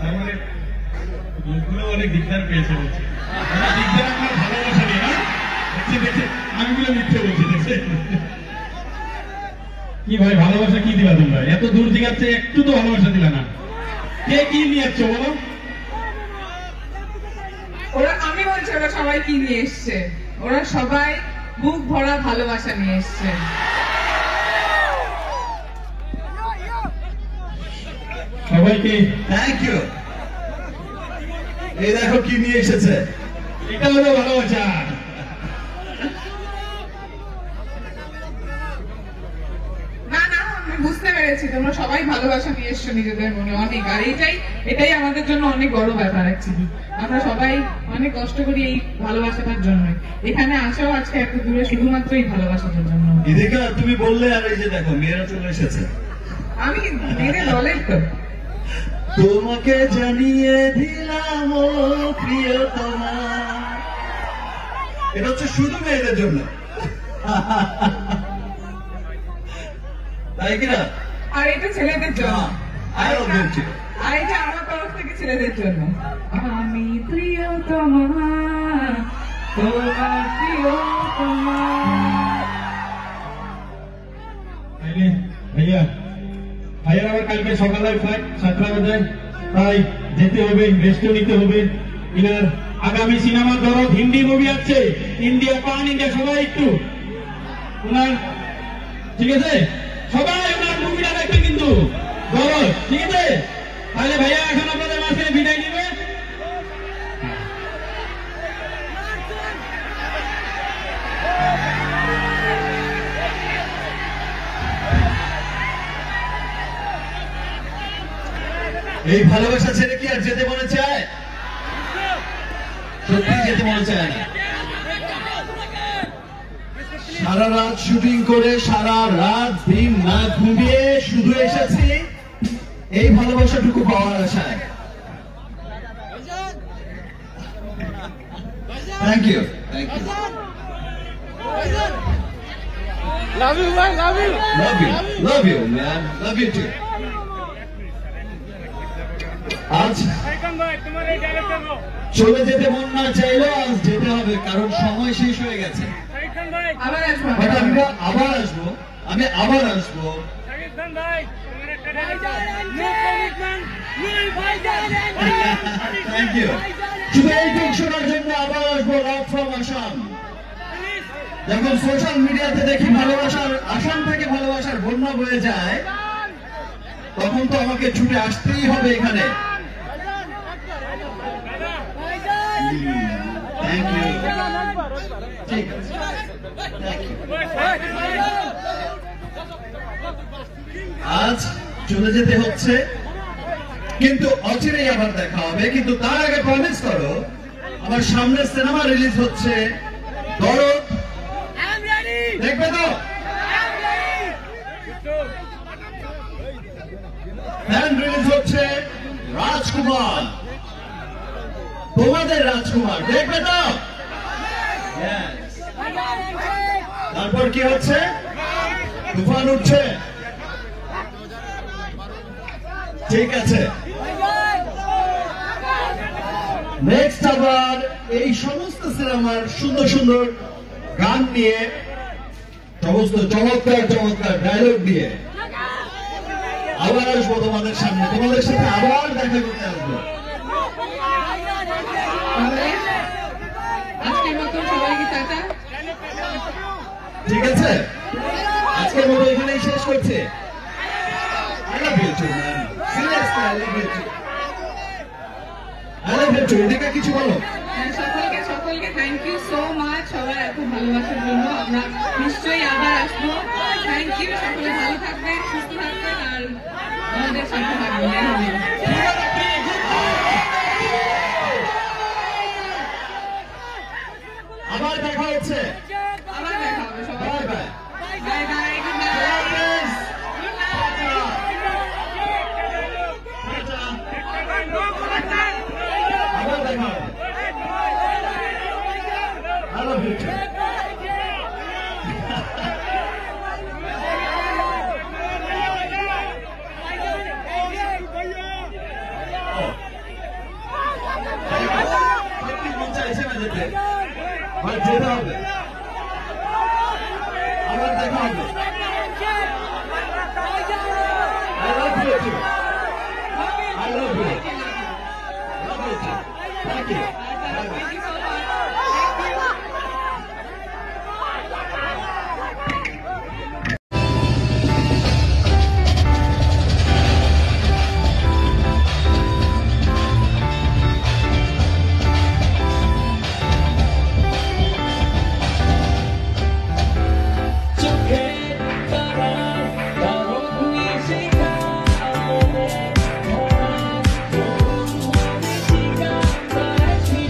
তার মানে লোকগুলো অনেক দিকদার পেয়েছে বলছে, দিকদার আমার ভালোবাসা নেই না, দেখছে দেখছে আমি গুলো মিথ্যে বলছি, দেখছে কি ভাই ভালোবাসা কি দিলা তোমরা? এত দূর থেকে যাচ্ছে একটু তো ভালোবাসা দিলা না। কে কি নিয়ে যাচ্ছ বলো? ওরা, আমি বলছি ওরা সবাই কি নিয়ে এসছে? ওরা সবাই বুক ভরা ভালোবাসা নিয়ে এসছে। সবাইকে থ্যাংক ইউ। এই দেখো কি নিয়ে এসেছে, এটা হলো ভালোবাসা। না না, আমি বুঝতে পেরেছি তোমরা সবাই ভালোবাসা নিয়ে এসছো নিজেদের মনে অনেক, আর এটাই আমাদের জন্য অনেক বড় ব্যাপার। অ্যাকচুয়ালি আমরা সবাই অনেক কষ্ট করি এই ভালোবাসাটার জন্য। এখানে আসাও আজকে এত দূরে শুধুমাত্র এই ভালোবাসাটার জন্য। ইদিকা তুমি বললে, আর এই যে দেখো মেয়েরা চলে এসেছে। আমি মেয়েদের দলের তো। তোমাকে জানিয়ে দিলাম ও প্রিয়তমা, এটা হচ্ছে শুধু মেয়েদের জন্য, তাই কিনা? আর এটা ছেলেদের জন্য, আর এটা আমার তরফ থেকে ছেলেদের জন্য। আমি প্রিয়তমা, তোমার প্রিয়তমা। ভাইয়া ভাইয়ার আবার কালকে সকালে ফ্লাইট 7টা বাজে, তাই যেতে হবে, রেস্টও নিতে হবে। ইনার আগামী সিনেমা দরদ হিন্দি মুভি আছে, ইন্ডিয়া পান ইন্ডিয়া, সবাই একটু ওনার, ঠিক আছে সবাই ওনার মুভিটা দেখবে কিন্তু দরদ, ঠিক আছে? তাহলে ভাইয়া এখন আপনাদের মাঝখানে বিদায় নিবে। এই ভালোবাসা ছেড়ে কি আর যেতে মনে চায়? সত্যি যেতে মনে চায় না। সারা রাত শুটিং করে, সারা রাত দিন না ঘুমিয়ে শুধু এসেছি এই ভালোবাসাটুকু পাওয়ার আশায়। Thank you, thank you, Love you, man. Love you. love you, love you, man, love you too. আজ চলে যেতে মন না চাইলেও আজ যেতে হবে, কারণ সময় শেষ হয়ে গেছে। আবার আসবো, আমরা আবার আসবো, আমি আবার আসবো। Thank you. শুধু এই দিক শোনার জন্য আবার আসবো, রাত ফ্রম আসাম। যখন সোশ্যাল মিডিয়াতে দেখি ভালোবাসার, আসাম থেকে ভালোবাসার বন্যা বয়ে যায়, তখন তো আমাকে ছুটে আসতেই হবে এখানে। থ্যাংক ইউ, ঠিক আছে, থ্যাংক ইউ। আজ চলে যেতে হচ্ছে, কিন্তু অচিরেই আবার দেখা হবে। কিন্তু তার আগে প্রমিস করো, আমার সামনে সিনেমা রিলিজ হচ্ছে দরদ, দেখবে তো? ফ্যান রিলিজ হচ্ছে রাজকুমার, তোমাদের রাজকুমার, দেখবে তো? তারপর কি হচ্ছে? তুফান উঠছে, ঠিক আছে। নেক্সট আবার এই সমস্ত সিনেমার সুন্দর সুন্দর গান নিয়ে, সমস্ত চমৎকার চমৎকার ডায়লগ দিয়ে আবার আসবো তোমাদের সামনে, তোমাদের সাথে আবার দেখা করতে আসবো। আজকের মতো সবাইকে টাটা, ঠিক আছে? আজকের মতো এখানেই শেষ করছে। I love you too, man. Seriously, I love you too. I love you too. এদিকে কিছু বলো। সকলকে থ্যাংক ইউ সো মাচ, সবার এত ভালোবাসার জন্য। আমরা নিশ্চয়ই আবার আসবো। থ্যাংক ইউ, সকলে ভালো থাকবেন, সুস্থ থাকবেন, আর আমাদের সাথে থাকবেন। আবার দেখা হচ্ছে, আবার দেখা হবে সবাই। Bye bye. Bye bye, good night. আবার দেখা হবে। I love you too. যেতে হবে, আবার দেখা হবে। I love you too. I love you. Love you too. Thank you. Thank you so much. Thank you.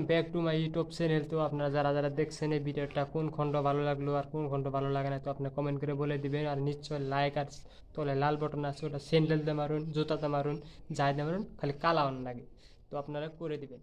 Back to my YouTube channel. তো আপনারা যারা যারা দেখছেন এই ভিডিওটা কোন খণ্ড ভালো লাগলো আর কোন খণ্ড ভালো লাগে না, তো আপনি কমেন্ট করে বলে দিবেন। আর নিশ্চয় লাইক আর তলে লাল বটন আছে, ওটা স্যান্ডেল দিয়ে মারুন, জুতাতে মারুন, যাই দিয়ে মারুন, খালি কালাওয়ান লাগে, তো আপনারা করে দিবেন।